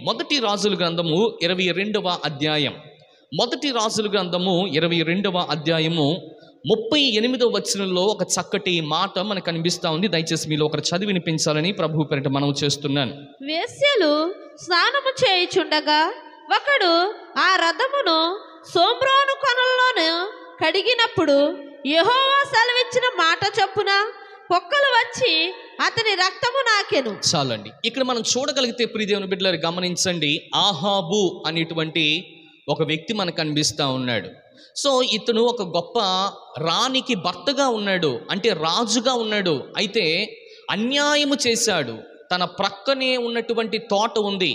మొదటి రాజుల గ్రంథము 22వ అధ్యాయం. మొదటి రాజుల గ్రంథము 22వ అధ్యాయము 38వ వచనంలో ఒక చక్కటి మాట మనకు కనిపిస్తూ ఉంది. దయచేసి మీలో ఒకరు చదివి వినిపించాలని ప్రభువు పేరిట మనవి చేస్తున్నాను. వేశ్యలు స్నానము చేయుచుండగా ఒకడు ఆ రథమును సోమ్రోను కొనల్లోను కడిగినప్పుడు యెహోవా సెలవిచ్చిన మాట చొప్పున పొక్కలు వచ్చి అతని రక్తము నాకెను. చాలండి. ఇక్కడ మనం చూడగలిగితే ప్రియదేవుని బిడ్డలారు గమనించండి, ఆహాబు అనేటువంటి ఒక వ్యక్తి మనకు కనిపిస్తూ ఉన్నాడు. సో ఇతను ఒక గొప్ప రాణికి భర్తగా ఉన్నాడు, అంటే రాజుగా ఉన్నాడు. అయితే అన్యాయము చేశాడు. తన ప్రక్కనే ఉన్నటువంటి తోట ఉంది,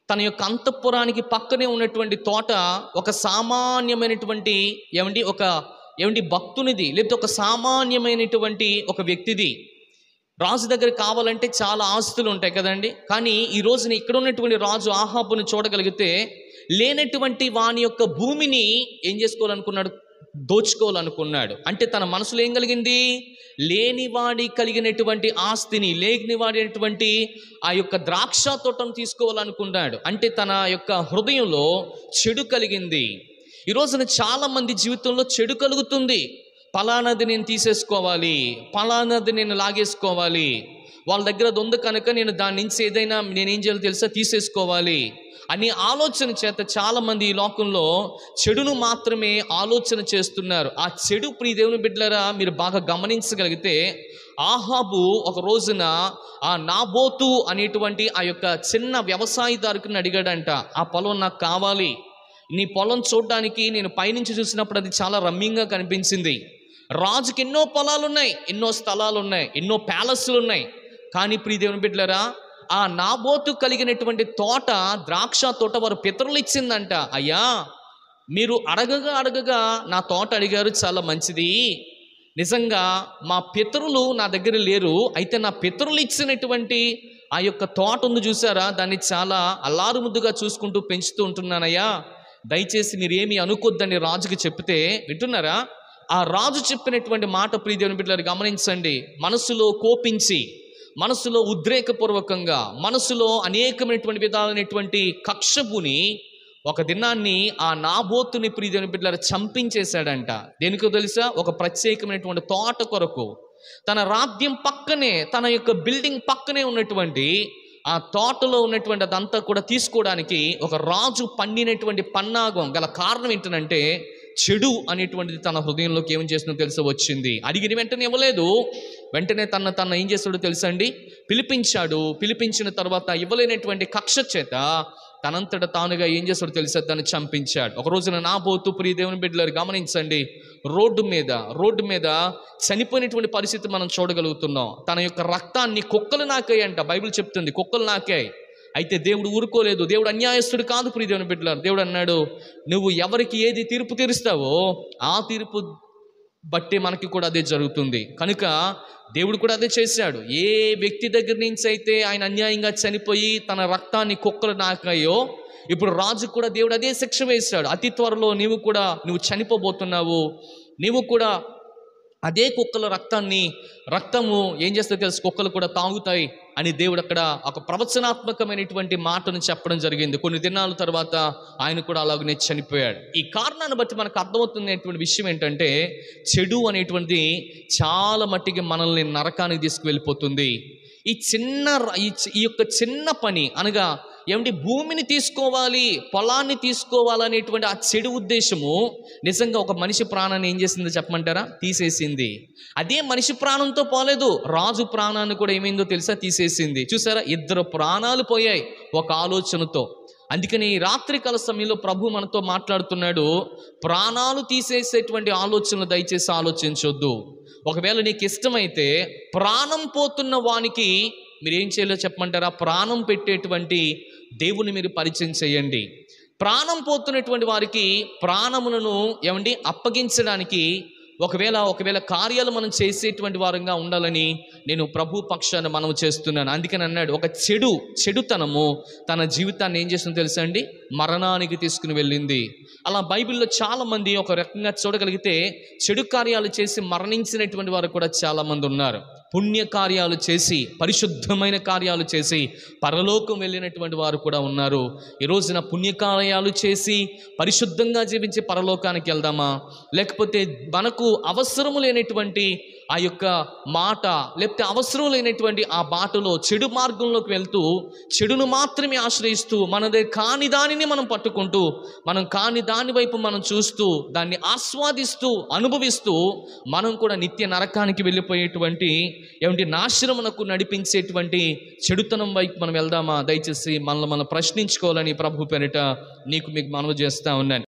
తన యొక్క అంతఃపురానికి పక్కనే ఉన్నటువంటి తోట ఒక సామాన్యమైనటువంటి భక్తునిది, లేకపోతే ఒక సామాన్యమైనటువంటి ఒక వ్యక్తిది. రాజు దగ్గర కావాలంటే చాలా ఆస్తులు ఉంటాయి కదండి. కానీ ఈ రోజున ఇక్కడ ఉన్నటువంటి రాజు ఆహాబును చూడగలిగితే లేనటువంటి వాని యొక్క భూమిని ఏం చేసుకోవాలనుకున్నాడు? దోచుకోవాలనుకున్నాడు. అంటే తన మనసులో ఏం కలిగింది? లేనివాడి కలిగినటువంటి ఆస్తిని, లేనివాడినటువంటి ఆ యొక్క ద్రాక్ష తోటను తీసుకోవాలనుకున్నాడు. అంటే తన యొక్క హృదయంలో చెడు కలిగింది. ఈ రోజున చాలా మంది జీవితంలో చెడు కలుగుతుంది. పలానాది నేను తీసేసుకోవాలి, పలానాది నేను లాగేసుకోవాలి, వాళ్ళ దగ్గర అది ఉంది కనుక నేను దాని నుంచి ఏదైనా నేనేం చేయాలో తెలుసా, తీసేసుకోవాలి అని ఆలోచన చేత చాలామంది ఈ లోకంలో చెడును మాత్రమే ఆలోచన చేస్తున్నారు. ఆ చెడు ప్రియదేవుని బిడ్డలారా మీరు బాగా గమనించగలిగితే, ఆహాబు ఒక రోజున ఆ నాబోతు అనేటువంటి ఆ యొక్క చిన్న వ్యవసాయదారుకుని అడిగాడంట, ఆ పొలం నాకు కావాలి, నీ పొలం చూడడానికి నేను పైనుంచి చూసినప్పుడు అది చాలా రమ్యంగా కనిపించింది. రాజుకి ఎన్నో పొలాలు ఉన్నాయి, ఎన్నో స్థలాలు ఉన్నాయి, ఎన్నో ప్యాలెస్లు ఉన్నాయి. కానీ ప్రియదేవుని బిడ్డలారా ఆ నాబోతు కలిగినటువంటి తోట, ద్రాక్ష తోట వారు పితరులు ఇచ్చిందంట. అయ్యా మీరు అడగగా నా తోట అడిగారు, చాలా మంచిది. నిజంగా మా పితరులు నా దగ్గర లేరు, అయితే నా పితరులు ఇచ్చినటువంటి ఆ యొక్క తోట ఉంది చూసారా, దాన్ని చాలా అల్లారుముద్దుగా చూసుకుంటూ పెంచుతూ ఉంటున్నానయ్యా, దయచేసి మీరేమీ అనుకోద్దని రాజుకి చెప్తే వింటున్నారా? ఆ రాజు చెప్పినటువంటి మాట ప్రియదేవుని బిడ్డలారు గమనించండి. మనసులో కోపించి, మనసులో ఉద్రేకపూర్వకంగా, మనసులో అనేకమైనటువంటి విధాలైనటువంటి కక్షపుని ఒక దినాన్ని ఆ నాబోతుని ప్రియదేవుని బిడ్డలారు చంపించేశాడంట. దేనికో తెలుసా? ఒక ప్రత్యేకమైనటువంటి తోట కొరకు. తన రాజ్యం పక్కనే, తన యొక్క బిల్డింగ్ పక్కనే ఉన్నటువంటి ఆ తోటలో ఉన్నటువంటి అదంతా కూడా తీసుకోవడానికి ఒక రాజు పండినటువంటి పన్నాగం గల కారణం ఏంటంటే, చెడు అనేటువంటిది తన హృదయంలోకి ఏం చేస్తుందో తెలుసా వచ్చింది. అడిగిన వెంటనే ఇవ్వలేదు, వెంటనే తన ఏం చేస్తాడో తెలుసా అండి, పిలిపించాడు. పిలిపించిన తర్వాత ఇవ్వలేనటువంటి కక్ష చేత తనంతట తానుగా ఏం చేస్తాడో తెలుసా, దాన్ని చంపించాడు. ఒక రోజున నాబోతు ప్రియదేవుని బిడ్డలారు గమనించండి, రోడ్డు మీద చనిపోయినటువంటి పరిస్థితి మనం చూడగలుగుతున్నాం. తన యొక్క రక్తాన్ని కుక్కలు నాకాయంట, బైబిల్ చెప్తుంది, కుక్కలు నాకాయి. అయితే దేవుడు ఊరుకోలేదు. దేవుడు అన్యాయస్తుడు కాదు ప్రియదేవుని బిడ్డలారు. దేవుడు అన్నాడు, నువ్వు ఎవరికి ఏది తీర్పు తీరుస్తావో ఆ తీర్పు బట్టి మనకి కూడా అదే జరుగుతుంది. కనుక దేవుడు కూడా అదే చేశాడు. ఏ వ్యక్తి దగ్గర నుంచి అయితే ఆయన అన్యాయంగా చనిపోయి తన రక్తాన్ని కుక్కలు నాకాయో, ఇప్పుడు రాజు కూడా దేవుడు అదే శిక్ష వేశాడు. అతి త్వరలో నువ్వు చనిపోబోతున్నావు, నీవు కూడా అదే కుక్కల రక్తము ఏం చేస్తే తెలుసు, కుక్కలు కూడా తాగుతాయి అని దేవుడు అక్కడ ఒక ప్రవచనాత్మకమైనటువంటి మాటను చెప్పడం జరిగింది. కొన్ని దినాల తర్వాత ఆయన కూడా అలాగనే చనిపోయాడు. ఈ కారణాన్ని బట్టి మనకు అర్థమవుతున్నటువంటి విషయం ఏంటంటే, చెడు అనేటువంటిది చాలా మట్టికి మనల్ని నరకానికి తీసుకువెళ్ళిపోతుంది. ఈ యొక్క చిన్న పని అనగా భూమిని తీసుకోవాలి, పొలాన్ని తీసుకోవాలనేటువంటి ఆ చెడు ఉద్దేశము నిజంగా ఒక మనిషి ప్రాణాన్ని ఏం చేసిందో చెప్పమంటారా? తీసేసింది. అదే మనిషి ప్రాణంతో పోలేదు, రాజు ప్రాణాన్ని కూడా ఏమైందో తెలుసా? తీసేసింది. చూసారా, 2 ప్రాణాలు పోయాయి ఒక ఆలోచనతో. అందుకని ఈ రాత్రికాల సమయంలో ప్రభు మనతో మాట్లాడుతున్నాడు, ప్రాణాలు తీసేసేటువంటి ఆలోచనలు దయచేసి ఆలోచించొద్దు. ఒకవేళ నీకు ఇష్టమైతే ప్రాణం పోతున్న వానికి మీరేం చేయాలో చెప్పమంటారా? ప్రాణం పెట్టేటువంటి దేవుని మీరు పరిచయం చేయండి. ప్రాణం పోతున్నటువంటి వారికి ప్రాణములను అప్పగించడానికి ఒకవేళ కార్యాలు మనం చేసేటువంటి వారంగా ఉండాలని నేను ప్రభు పక్షాన మనవి చేస్తున్నాను. అందుకని అన్నాడు, ఒక చెడుతనము తన జీవితాన్ని ఏం చేస్తుందో తెలుసా అండి? మరణానికి తీసుకుని వెళ్ళింది. అలా బైబిల్లో చాలామంది ఒక రకంగా చూడగలిగితే చెడు కార్యాలు చేసి మరణించినటువంటి వారు కూడా చాలామంది ఉన్నారు. పుణ్యకార్యాలు చేసి పరిశుద్ధమైన కార్యాలు చేసి పరలోకం వెళ్ళినటువంటి వారు కూడా ఉన్నారు. ఈ రోజున పుణ్యకార్యాలు చేసి పరిశుద్ధంగా జీవించి పరలోకానికి వెళ్దామా, లేకపోతే మనకు అవసరము లేనటువంటి ఆ యొక్క మాట, లేకపోతే అవసరం లేనటువంటి ఆ బాటలో చెడు మార్గంలోకి వెళ్తూ చెడును మాత్రమే ఆశ్రయిస్తూ మనదే కాని దానిని మనం పట్టుకుంటూ మనం కాని దాని వైపు మనం చూస్తూ దాన్ని ఆస్వాదిస్తూ అనుభవిస్తూ మనం కూడా నిత్య నరకానికి వెళ్ళిపోయేటువంటి నాశనమునకు నడిపించేటువంటి చెడుతనం వైపు మనం వెళ్దామా? దయచేసి మనల్ని మనం ప్రశ్నించుకోవాలని ప్రభు పేరిట మీకు మనవి చేస్తా ఉన్నాను.